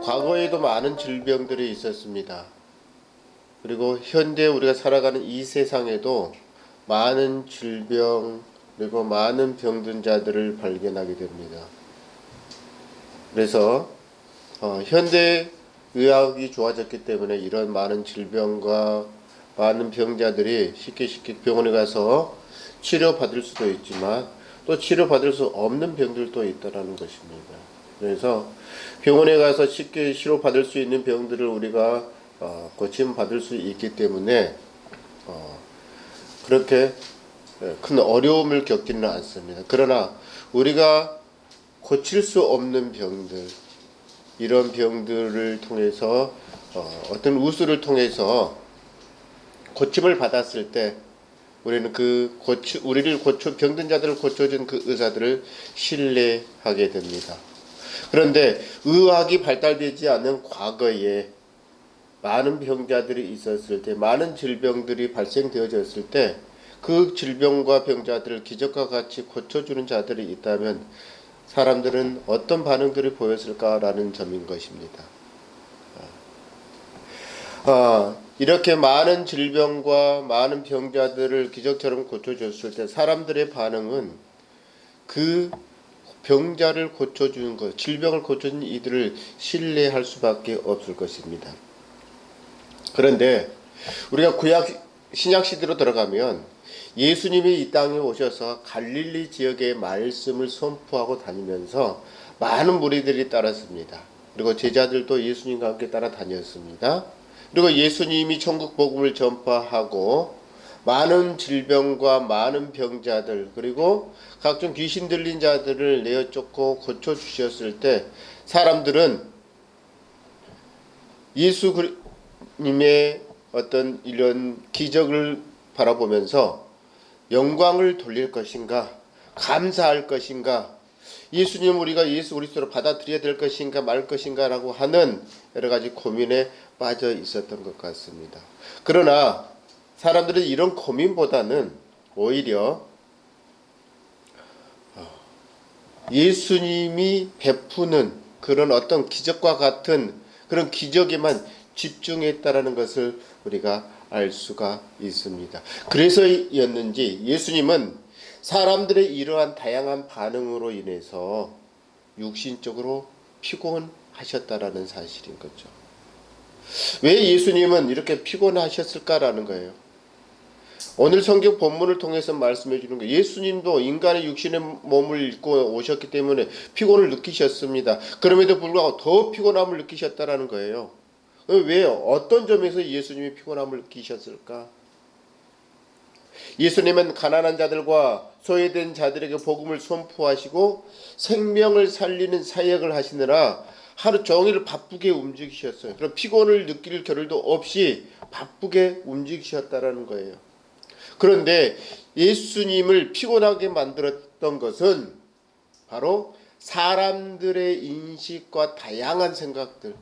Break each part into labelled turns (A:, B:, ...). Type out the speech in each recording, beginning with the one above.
A: 과거에도 많은 질병들이 있었습니다. 그리고 현대 우리가 살아가는 이 세상에도 많은 질병 그리고 많은 병든 자들을 발견하게 됩니다. 그래서 현대 의학이 좋아졌기 때문에 이런 많은 질병과 많은 병자들이 쉽게 병원에 가서 치료받을 수도 있지만 또 치료받을 수 없는 병들도 있다는 것입니다. 그래서 병원에 가서 쉽게 치료받을 수 있는 병들을 우리가 고침받을 수 있기 때문에 그렇게 큰 어려움을 겪지는 않습니다. 그러나 우리가 고칠 수 없는 병들, 이런 병들을 통해서 어떤 우수를 통해서 고침을 받았을 때 우리는 우리를 병든 자들을 고쳐준 그 의사들을 신뢰하게 됩니다. 그런데 의학이 발달되지 않은 과거에 많은 병자들이 있었을 때, 많은 질병들이 발생되어졌을 때, 그 질병과 병자들을 기적과 같이 고쳐주는 자들이 있다면 사람들은 어떤 반응들을 보였을까라는 점인 것입니다. 이렇게 많은 질병과 많은 병자들을 기적처럼 고쳐줬을 때 사람들의 반응은 그 병자를 고쳐주는 것, 질병을 고쳐주는 이들을 신뢰할 수밖에 없을 것입니다. 그런데 우리가 신약 시대로 들어가면 예수님이 이 땅에 오셔서 갈릴리 지역의 말씀을 선포하고 다니면서 많은 무리들이 따랐습니다. 그리고 제자들도 예수님과 함께 따라다녔습니다. 그리고 예수님이 천국 복음을 전파하고 많은 질병과 많은 병자들 그리고 각종 귀신 들린 자들을 내어 쫓고 고쳐주셨을 때 사람들은 예수님의 어떤 이런 기적을 바라보면서 영광을 돌릴 것인가, 감사할 것인가, 예수님 우리가 예수 그리스도로 받아들여야 될 것인가 말 것인가라고 하는 여러 가지 고민에 빠져 있었던 것 같습니다. 그러나 사람들은 이런 고민보다는 오히려 예수님이 베푸는 그런 어떤 기적과 같은 그런 기적에만 집중했다라는 것을 우리가 알 수가 있습니다. 그래서였는지 예수님은 사람들의 이러한 다양한 반응으로 인해서 육신적으로 피곤하셨다라는 사실인 거죠. 왜 예수님은 이렇게 피곤하셨을까라는 거예요. 오늘 성경 본문을 통해서 말씀해 주는 거예요. 예수님도 인간의 육신의 몸을 입고 오셨기 때문에 피곤을 느끼셨습니다. 그럼에도 불구하고 더 피곤함을 느끼셨다라는 거예요. 왜요? 어떤 점에서 예수님이 피곤함을 느끼셨을까? 예수님은 가난한 자들과 소외된 자들에게 복음을 선포하시고 생명을 살리는 사역을 하시느라 하루 종일 바쁘게 움직이셨어요. 그럼 피곤을 느낄 겨를도 없이 바쁘게 움직이셨다라는 거예요. 그런데 예수님을 피곤하게 만들었던 것은 바로 사람들의 인식과 다양한 생각들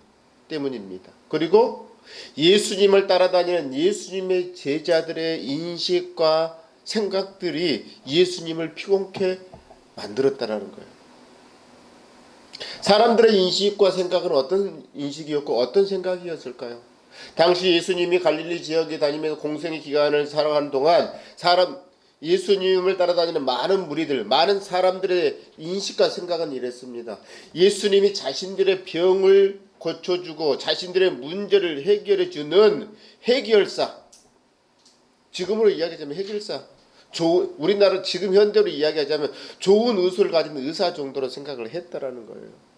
A: 때문입니다. 그리고 예수님을 따라다니는 예수님의 제자들의 인식과 생각들이 예수님을 피곤케 만들었다라는 거예요. 사람들의 인식과 생각은 어떤 인식이었고 어떤 생각이었을까요? 당시 예수님이 갈릴리 지역에 다니면서 공생의 기간을 살아가는 동안 예수님을 따라다니는 많은 무리들, 많은 사람들의 인식과 생각은 이랬습니다. 예수님이 자신들의 병을 고쳐주고 자신들의 문제를 해결해주는 해결사, 지금으로 이야기하자면 해결사, 우리나라 지금 현대로 이야기하자면 좋은 의술을 가진 의사 정도로 생각을 했다라는 거예요.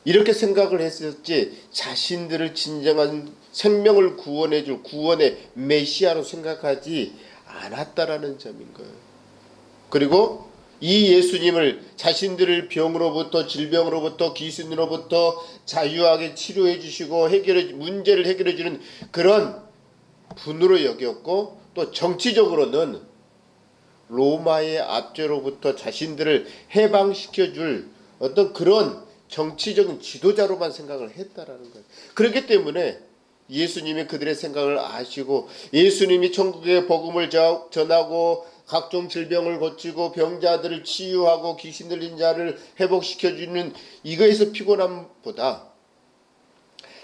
A: 이렇게 생각을 했었지 자신들을 진정한 생명을 구원해줄 구원의 메시아로 생각하지 않았다라는 점인 거예요. 그리고 이 예수님을 자신들을 병으로부터 질병으로부터 귀신으로부터 자유하게 치료해 주시고 문제를 해결해 주는 그런 분으로 여겼고 또 정치적으로는 로마의 압제로부터 자신들을 해방시켜 줄 어떤 그런 정치적인 지도자로만 생각을 했다라는 거예요. 그렇기 때문에 예수님이 그들의 생각을 아시고 예수님이 천국의 복음을 전하고 각종 질병을 고치고 병자들을 치유하고 귀신 들린 자를 회복시켜주는 이거에서 피곤함보다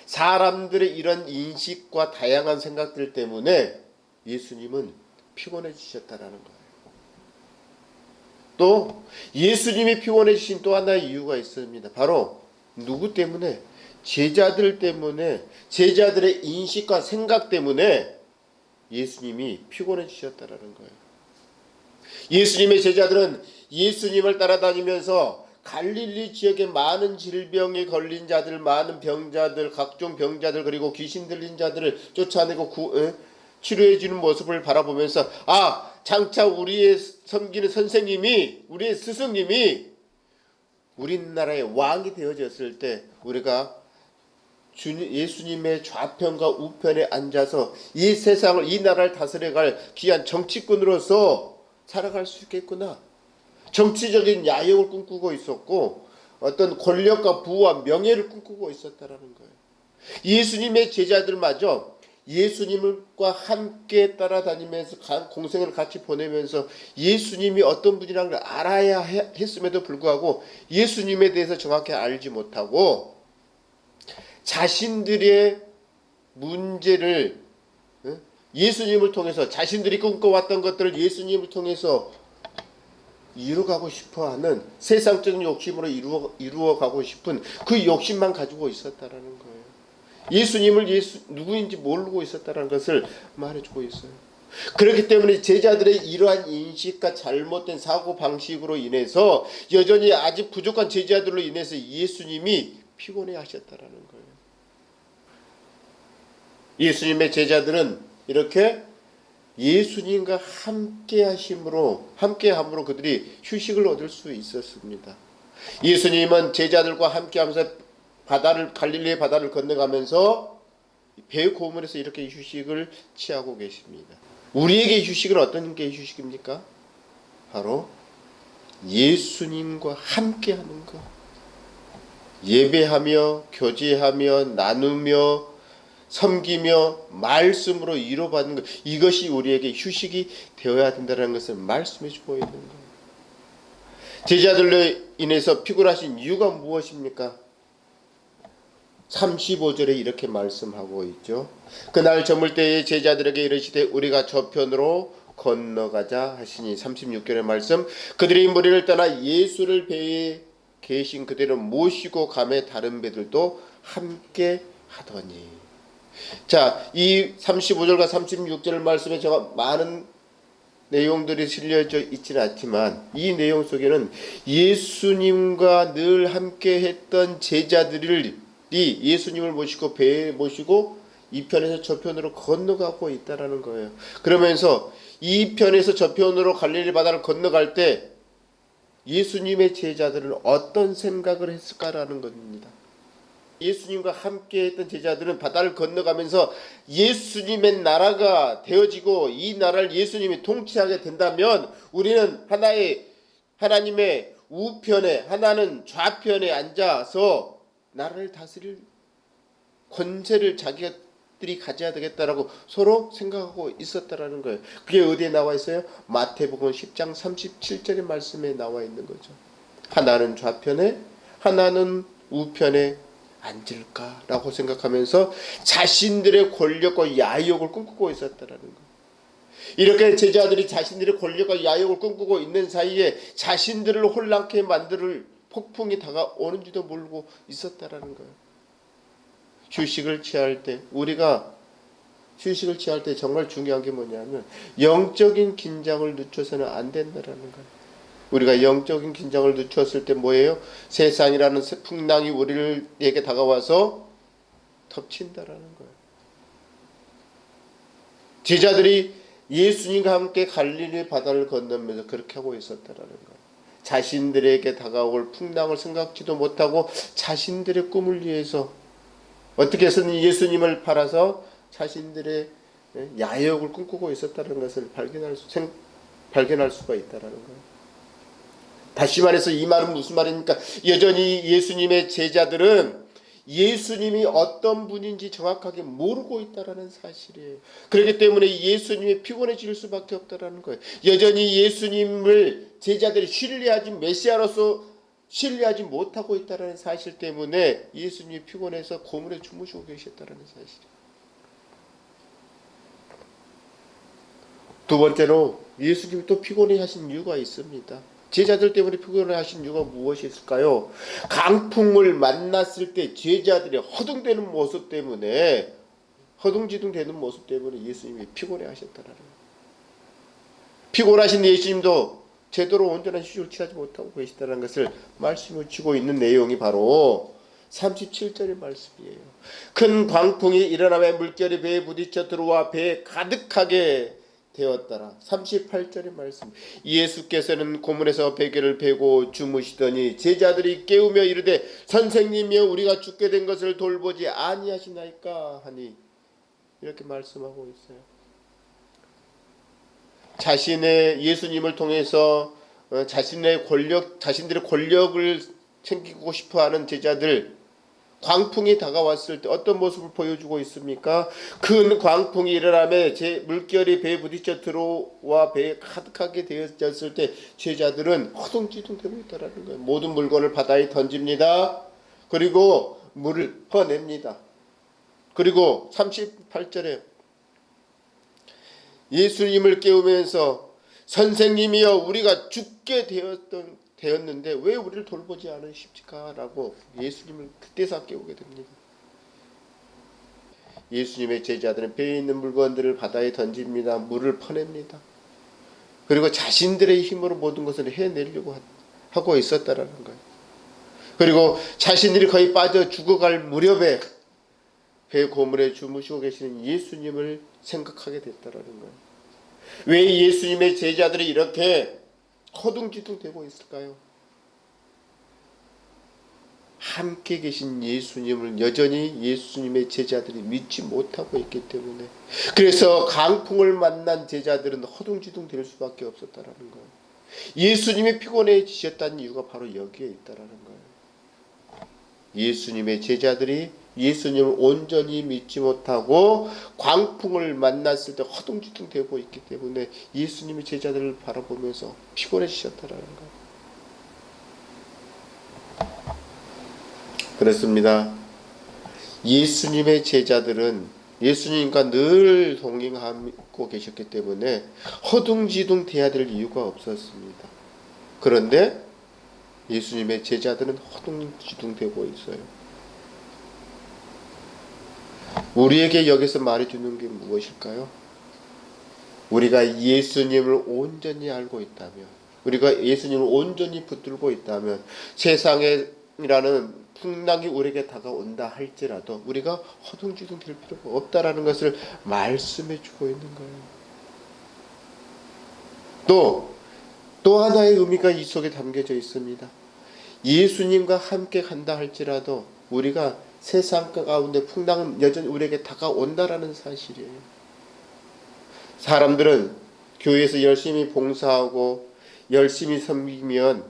A: 사람들의 이런 인식과 다양한 생각들 때문에 예수님은 피곤해지셨다라는 거예요. 또 예수님이 피곤해지신 또 하나의 이유가 있습니다. 바로 누구 때문에? 제자들 때문에, 제자들의 인식과 생각 때문에 예수님이 피곤해지셨다라는 거예요. 예수님의 제자들은 예수님을 따라다니면서 갈릴리 지역에 많은 질병에 걸린 자들, 많은 병자들, 각종 병자들, 그리고 귀신 들린 자들을 쫓아내고 치료해 주는 모습을 바라보면서 장차 우리의 섬기는 선생님이, 우리의 스승님이 우리나라의 왕이 되어졌을 때 우리가 예수님의 좌편과 우편에 앉아서 이 세상을, 이 나라를 다스려갈 귀한 정치꾼으로서 살아갈 수 있겠구나. 정치적인 야욕을 꿈꾸고 있었고 어떤 권력과 부와 명예를 꿈꾸고 있었다라는 거예요. 예수님의 제자들마저 예수님과 함께 따라다니면서 공생을 같이 보내면서 예수님이 어떤 분이라는 걸 알아야 했음에도 불구하고 예수님에 대해서 정확히 알지 못하고 자신들의 문제를 예수님을 통해서, 자신들이 꿈꿔왔던 것들을 예수님을 통해서 이루어가고 싶어하는 세상적인 욕심으로 이루어가고 싶은 그 욕심만 가지고 있었다라는 거예요. 예수님을 누구인지 모르고 있었다는 것을 말해주고 있어요. 그렇기 때문에 제자들의 이러한 인식과 잘못된 사고방식으로 인해서 여전히 아직 부족한 제자들로 인해서 예수님이 피곤해 하셨다라는 거예요. 예수님의 제자들은 이렇게 예수님과 함께함으로 그들이 휴식을 얻을 수 있었습니다. 예수님은 제자들과 함께하면서 갈릴리의 바다를 건너가면서 배 고문에서 이렇게 휴식을 취하고 계십니다. 우리에게 휴식은 어떤 게 휴식입니까? 바로 예수님과 함께하는 것. 예배하며 교제하며 나누며 섬기며 말씀으로 이루어받는 것, 이것이 우리에게 휴식이 되어야 된다는 것을 말씀해 주고 있는 거예요. 제자들로 인해서 피곤하신 이유가 무엇입니까? 35절에 이렇게 말씀하고 있죠. 그날 저물 때에 제자들에게 이르시되 우리가 저편으로 건너가자 하시니 36절의 말씀, 그들이 무리를 떠나 예수를 배에 계신 그대로 모시고 가매 다른 배들도 함께 하더니. 자, 이 35절과 36절 말씀에 제가 많은 내용들이 실려져 있지는 않지만 이 내용 속에는 예수님과 늘 함께 했던 제자들이 예수님을 모시고 배에 모시고 이 편에서 저 편으로 건너가고 있다라는 거예요. 그러면서 이 편에서 저 편으로 갈릴리 바다를 건너갈 때 예수님의 제자들은 어떤 생각을 했을까라는 겁니다. 예수님과 함께 했던 제자들은 바다를 건너가면서 예수님의 나라가 되어지고 이 나라를 예수님이 통치하게 된다면 우리는 하나님의 우편에, 하나는 좌편에 앉아서 나라를 다스릴 권세를 자기들이 가져야 되겠다라고 서로 생각하고 있었다라는 거예요. 그게 어디에 나와 있어요? 마태복음 10장 37절의 말씀에 나와 있는 거죠. 하나는 좌편에, 하나는 우편에 앉을까라고 생각하면서 자신들의 권력과 야욕을 꿈꾸고 있었다라는 거예요. 이렇게 제자들이 자신들의 권력과 야욕을 꿈꾸고 있는 사이에 자신들을 혼란케 만들 폭풍이 다가오는지도 모르고 있었다라는 거예요. 휴식을 취할 때, 우리가 휴식을 취할 때 정말 중요한 게 뭐냐면 영적인 긴장을 늦춰서는 안 된다라는 거예요. 우리가 영적인 긴장을 늦췄을 때 뭐예요? 세상이라는 풍랑이 우리에게 다가와서 덮친다라는 거예요. 제자들이 예수님과 함께 갈릴리 바다를 건너면서 그렇게 하고 있었다라는 거예요. 자신들에게 다가올 풍랑을 생각지도 못하고 자신들의 꿈을 위해서 어떻게 해서든 예수님을 팔아서 자신들의 야욕을 꿈꾸고 있었다는 것을 발견할 수가 있다라는 거예요. 다시 말해서 이 말은 무슨 말입니까? 여전히 예수님의 제자들은 예수님이 어떤 분인지 정확하게 모르고 있다라는 사실이에요. 그렇기 때문에 예수님이 피곤해질 수밖에 없다라는 거예요. 여전히 예수님을 제자들이 메시아로서 신뢰하지 못하고 있다라는 사실 때문에 예수님이 피곤해서 고문에 주무시고 계셨다라는 사실이에요. 두 번째로 예수님이 또 피곤해 하신 이유가 있습니다. 제자들 때문에 피곤해 하신 이유가 무엇이 있을까요? 강풍을 만났을 때 제자들이 허둥대는 모습 때문에, 허둥지둥 되는 모습 때문에 예수님이 피곤해 하셨다라는 거예요. 피곤하신 예수님도 제대로 온전한 휴식을 취하지 못하고 계시다는 것을 말씀을 주고 있는 내용이 바로 37절의 말씀이에요. 큰 광풍이 일어나며 물결이 배에 부딪혀 들어와 배에 가득하게 되었더라. 38절의 말씀. 예수께서는 고문에서 베개를 베고 주무시더니 제자들이 깨우며 이르되 선생님이여 우리가 죽게 된 것을 돌보지 아니하시나이까 하니, 이렇게 말씀하고 있어요. 자신의 예수님을 통해서 자신들의 권력을 챙기고 싶어하는 제자들, 광풍이 다가왔을 때 어떤 모습을 보여주고 있습니까? 큰 광풍이 일어나며 물결이 배에 부딪혀 들어와 배에 가득하게 되어졌을 때 제자들은 허둥지둥 되고 있다는 거예요. 모든 물건을 바다에 던집니다. 그리고 물을 퍼냅니다. 그리고 38절에 예수님을 깨우면서 선생님이여 우리가 죽게 되었는데 왜 우리를 돌보지 않으십니까? 라고 예수님을 그때서 깨우게 됩니다. 예수님의 제자들은 배에 있는 물건들을 바다에 던집니다. 물을 퍼냅니다. 그리고 자신들의 힘으로 모든 것을 해내려고 하고 있었다라는 거예요. 그리고 자신들이 거의 빠져 죽어갈 무렵에 배 고물에 주무시고 계시는 예수님을 생각하게 됐다라는 거예요. 왜 예수님의 제자들이 이렇게 허둥지둥 되고 있을까요? 함께 계신 예수님을 여전히 예수님의 제자들이 믿지 못하고 있기 때문에, 그래서 강풍을 만난 제자들은 허둥지둥 될 수밖에 없었다라는 거예요. 예수님이 피곤해지셨다는 이유가 바로 여기에 있다라는 거예요. 예수님의 제자들이 예수님을 온전히 믿지 못하고 광풍을 만났을 때 허둥지둥 되고 있기 때문에 예수님의 제자들을 바라보면서 피곤해지셨다라는 거예요. 그렇습니다. 예수님의 제자들은 예수님과 늘 동행하고 계셨기 때문에 허둥지둥 돼야 될 이유가 없었습니다. 그런데 예수님의 제자들은 허둥지둥 되고 있어요. 우리에게 여기서 말해주는 게 무엇일까요? 우리가 예수님을 온전히 알고 있다면, 우리가 예수님을 온전히 붙들고 있다면 세상이라는 풍랑이 우리에게 다가온다 할지라도 우리가 허둥지둥 될 필요가 없다라는 것을 말씀해 주고 있는 거예요. 또 하나의 의미가 이 속에 담겨져 있습니다. 예수님과 함께 간다 할지라도 우리가 세상 가운데 풍랑은 여전히 우리에게 다가온다라는 사실이에요. 사람들은 교회에서 열심히 봉사하고 열심히 섬기면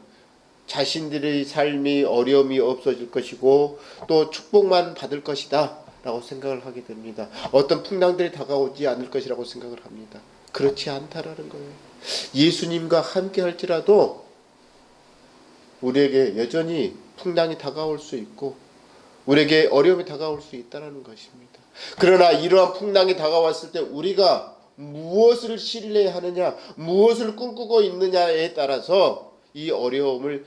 A: 자신들의 삶이 어려움이 없어질 것이고 또 축복만 받을 것이다 라고 생각을 하게 됩니다. 어떤 풍랑들이 다가오지 않을 것이라고 생각을 합니다. 그렇지 않다라는 거예요. 예수님과 함께 할지라도 우리에게 여전히 풍랑이 다가올 수 있고 우리에게 어려움이 다가올 수 있다는 것입니다. 그러나 이러한 풍랑이 다가왔을 때 우리가 무엇을 신뢰하느냐, 무엇을 꿈꾸고 있느냐에 따라서 이 어려움을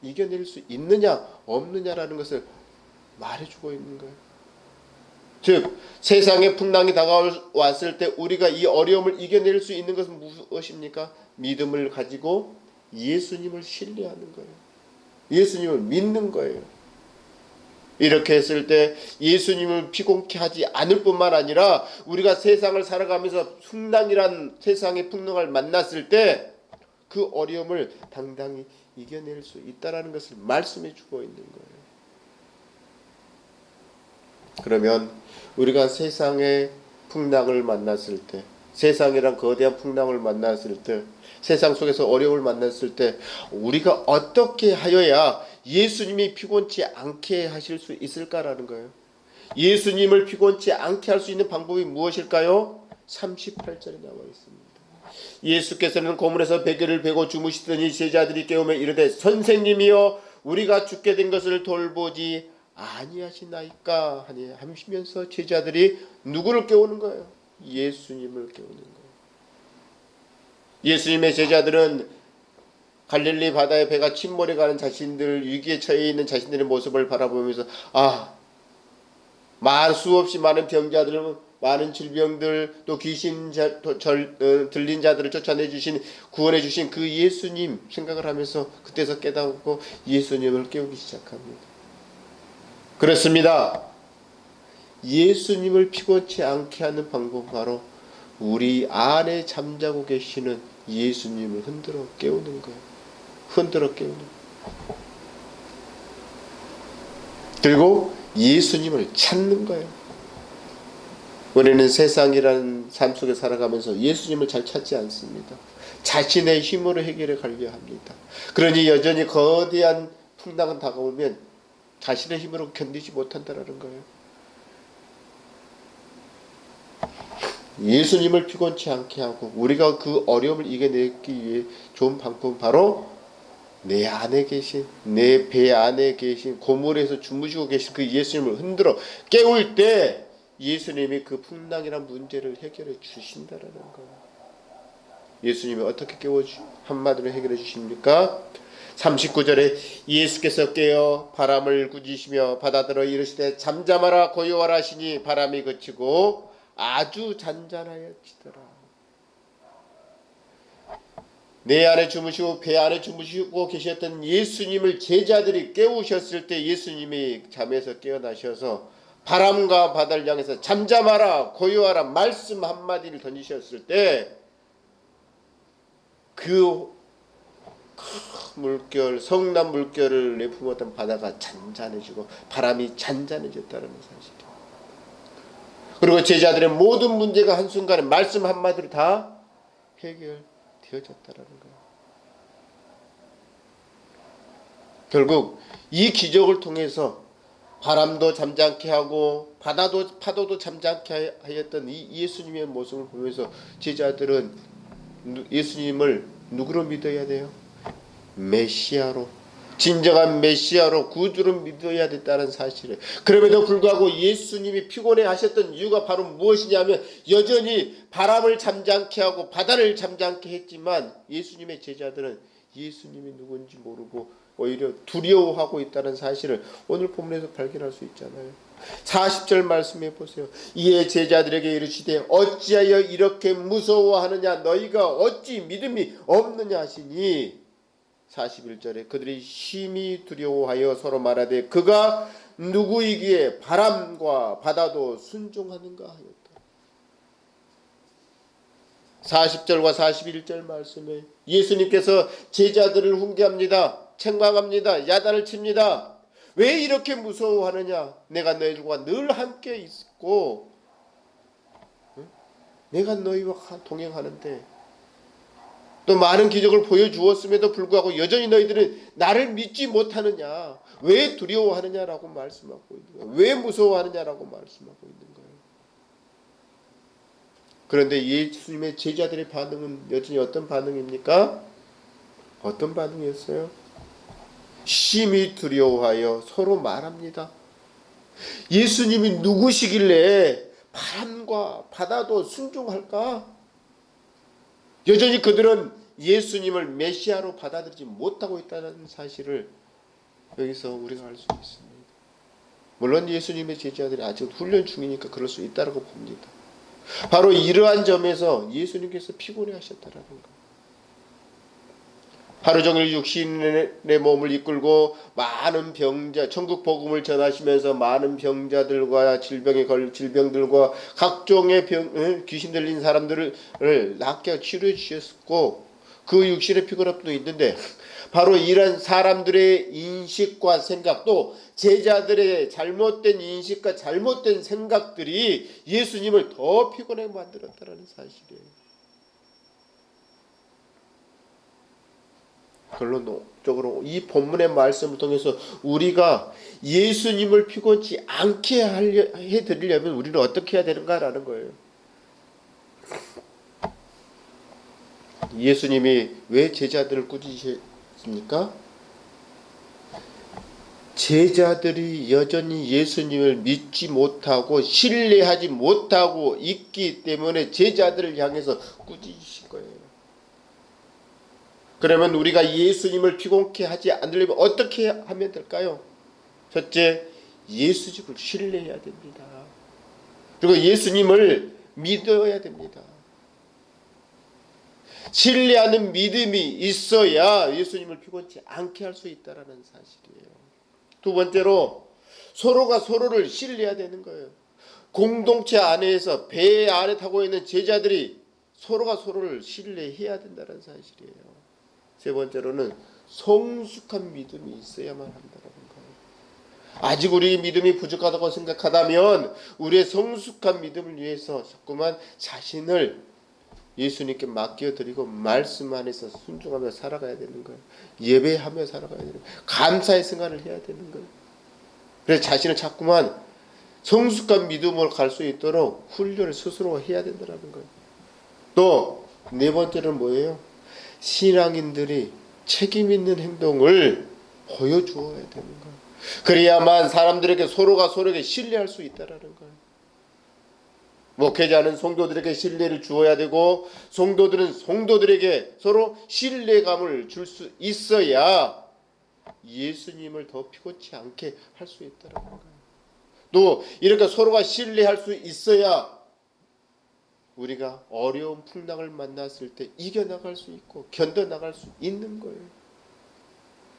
A: 이겨낼 수 있느냐 없느냐라는 것을 말해주고 있는 거예요. 즉 세상의 풍랑이 다가왔을 때 우리가 이 어려움을 이겨낼 수 있는 것은 무엇입니까? 믿음을 가지고 예수님을 신뢰하는 거예요. 예수님을 믿는 거예요. 이렇게 했을 때 예수님을 피곤케 하지 않을 뿐만 아니라 우리가 세상을 살아가면서 풍랑이란 세상의 풍랑을 만났을 때 그 어려움을 당당히 이겨낼 수 있다는 것을 말씀해 주고 있는 거예요. 그러면 우리가 세상의 풍랑을 만났을 때, 세상이란 거대한 풍랑을 만났을 때, 세상 속에서 어려움을 만났을 때 우리가 어떻게 하여야 예수님이 피곤치 않게 하실 수 있을까라는 거예요. 예수님을 피곤치 않게 할 수 있는 방법이 무엇일까요? 38절에 나와 있습니다. 예수께서는 고문에서 베개를 베고 주무시더니 제자들이 깨우며 이르되 선생님이여 우리가 죽게 된 것을 돌보지 아니하시나이까 하니 하시면서 제자들이 누구를 깨우는 거예요? 예수님을 깨우는 거예요. 예수님의 제자들은 갈릴리 바다에 배가 침몰해 가는 자신들, 위기에 처해 있는 자신들의 모습을 바라보면서 수없이 많은 병자들, 많은 질병들, 또 귀신 들린 자들을 쫓아내 주신, 구원해 주신 그 예수님 생각을 하면서 그때서 깨닫고 예수님을 깨우기 시작합니다. 그렇습니다. 예수님을 피곤치 않게 하는 방법은 바로 우리 안에 잠자고 계시는 예수님을 흔들어 깨우는 거예요. 흔들어 깨우는 거예요. 그리고 예수님을 찾는 거예요. 우리는 세상이라는 삶 속에 살아가면서 예수님을 잘 찾지 않습니다. 자신의 힘으로 해결해 가려 합니다. 그러니 여전히 거대한 풍랑은 다가오면 자신의 힘으로 견디지 못한다는 거예요. 예수님을 피곤치 않게 하고 우리가 그 어려움을 이겨내기 위해 좋은 방법은 바로 내 안에 계신, 내 배 안에 계신, 고물에서 주무시고 계신 그 예수님을 흔들어 깨울 때 예수님이 그 풍랑이란 문제를 해결해 주신다라는 거예요. 예수님이 어떻게 한마디로 해결해 주십니까? 39절에 예수께서 깨어 바람을 꾸짖으시며 바다들어 이르시되 잠잠하라 고요하라 하시니 바람이 그치고 아주 잔잔하여지더라. 내 안에 주무시고 배 안에 주무시고 계셨던 예수님을 제자들이 깨우셨을 때 예수님이 잠에서 깨어나셔서 바람과 바다를 향해서 잠잠하라 고요하라 말씀 한마디를 던지셨을 때 그 물결, 성난 물결을 내뿜었던 바다가 잔잔해지고 바람이 잔잔해졌다는 사실이에요. 그리고 제자들의 모든 문제가 한순간에 말씀 한마디로 다 해결되어졌다는 거예요. 결국 이 기적을 통해서 바람도 잠잠케 하고 파도도 잠잠케 하였던 이 예수님의 모습을 보면서 제자들은 예수님을 누구로 믿어야 돼요? 메시아로, 진정한 메시아로, 구주로 믿어야 됐다는 사실을. 그럼에도 불구하고 예수님이 피곤해 하셨던 이유가 바로 무엇이냐면 여전히 바람을 잠잠케 하고 바다를 잠잠케 했지만 예수님의 제자들은 예수님이 누군지 모르고 오히려 두려워하고 있다는 사실을 오늘 본문에서 발견할 수 있잖아요. 40절 말씀해 보세요. 이에 제자들에게 이르시되 어찌하여 이렇게 무서워하느냐 너희가 어찌 믿음이 없느냐 하시니 41절에 그들이 심히 두려워하여 서로 말하되 그가 누구이기에 바람과 바다도 순종하는가 하였다. 40절과 41절 말씀에 예수님께서 제자들을 훈계합니다. 책망합니다. 야단을 칩니다. 왜 이렇게 무서워하느냐? 내가 너희들과 늘 함께 있고 내가 너희와 동행하는데 또 많은 기적을 보여주었음에도 불구하고 여전히 너희들은 나를 믿지 못하느냐? 왜 두려워하느냐라고 말씀하고 있는 거예요. 왜 무서워하느냐라고 말씀하고 있는 거예요. 그런데 예수님의 제자들의 반응은 여전히 어떤 반응입니까? 어떤 반응이었어요? 심히 두려워하여 서로 말합니다. 예수님이 누구시길래 바람과 바다도 순종할까? 여전히 그들은 예수님을 메시아로 받아들이지 못하고 있다는 사실을 여기서 우리가 알 수 있습니다. 물론 예수님의 제자들이 아직 훈련 중이니까 그럴 수 있다고 봅니다. 바로 이러한 점에서 예수님께서 피곤해 하셨다는 것. 하루 종일 육신의 몸을 이끌고 많은 병자, 천국 복음을 전하시면서 많은 병자들과 질병들과 각종의 귀신 들린 사람들을 낫게 치료해 주셨고 그 육신의 피곤함도 있는데 바로 이런 사람들의 인식과 생각 또 제자들의 잘못된 인식과 잘못된 생각들이 예수님을 더 피곤하게 만들었다는 사실이에요. 결론적으로 이 본문의 말씀을 통해서 우리가 예수님을 피곤치 않게 해드리려면 우리는 어떻게 해야 되는가라는 거예요. 예수님이 왜 제자들을 꾸짖으십니까? 제자들이 여전히 예수님을 믿지 못하고 신뢰하지 못하고 있기 때문에 제자들을 향해서 꾸짖으신 거예요. 그러면 우리가 예수님을 피곤케 하지 않으려면 어떻게 하면 될까요? 첫째, 예수님을 신뢰해야 됩니다. 그리고 예수님을 믿어야 됩니다. 신뢰하는 믿음이 있어야 예수님을 피곤치 않게 할 수 있다는 사실이에요. 두 번째로 서로가 서로를 신뢰해야 되는 거예요. 공동체 안에서 배 안에 타고 있는 제자들이 서로가 서로를 신뢰해야 된다는 사실이에요. 세 번째로는 성숙한 믿음이 있어야만 한다는 거예요. 아직 우리 믿음이 부족하다고 생각하다면 우리의 성숙한 믿음을 위해서 자꾸만 자신을 예수님께 맡겨드리고 말씀 안에서 순종하며 살아가야 되는 거예요. 예배하며 살아가야 되는 거예요. 감사의 생활을 해야 되는 거예요. 그래서 자신을 자꾸만 성숙한 믿음으로 갈 수 있도록 훈련을 스스로 해야 된다는 거예요. 또 네 번째는 뭐예요? 신앙인들이 책임 있는 행동을 보여주어야 되는 거예요. 그래야만 사람들에게 서로가 서로에게 신뢰할 수 있다는 거예요. 목회자는 성도들에게 신뢰를 주어야 되고 성도들은 성도들에게 서로 신뢰감을 줄 수 있어야 예수님을 더 피곤치 않게 할 수 있다는 거예요. 또 이렇게 서로가 신뢰할 수 있어야 우리가 어려운 풍랑을 만났을 때 이겨나갈 수 있고 견뎌나갈 수 있는 거예요.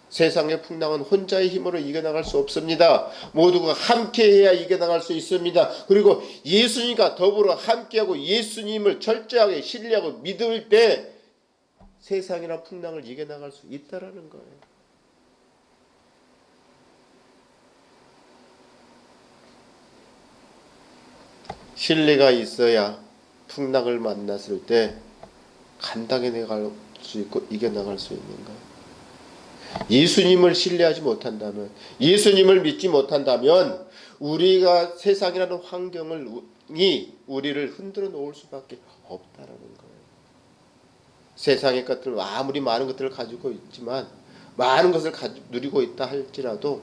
A: 세상의 풍랑은 혼자의 힘으로 이겨나갈 수 없습니다. 모두가 함께해야 이겨나갈 수 있습니다. 그리고 예수님과 더불어 함께하고 예수님을 철저하게 신뢰하고 믿을 때 세상이나 풍랑을 이겨나갈 수 있다라는 거예요. 신뢰가 있어야 풍랑을 만났을 때 감당해 나갈 수 있고 이겨나갈 수 있는 거예요. 예수님을 신뢰하지 못한다면, 예수님을 믿지 못한다면 우리가 세상이라는 환경이 우리를 흔들어 놓을 수밖에 없다라는 거예요. 세상의 것들 아무리 많은 것들을 가지고 있지만 많은 것을 누리고 있다 할지라도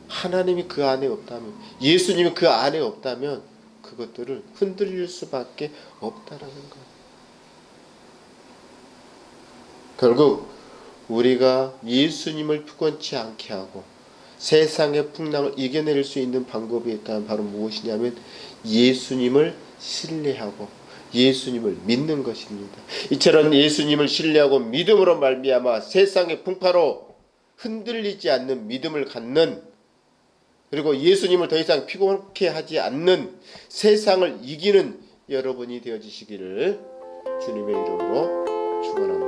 A: 하나님이 그 안에 없다면, 예수님이 그 안에 없다면 그것들을 흔들릴 수밖에 없다라는 거예요. 결국 우리가 예수님을 피곤치 않게 하고 세상의 풍랑을 이겨낼 수 있는 방법이 있다면 바로 무엇이냐면 예수님을 신뢰하고 예수님을 믿는 것입니다. 이처럼 예수님을 신뢰하고 믿음으로 말미암아 세상의 풍파로 흔들리지 않는 믿음을 갖는, 그리고 예수님을 더 이상 피곤케 하지 않는 세상을 이기는 여러분이 되어지시기를 주님의 이름으로 축원합니다.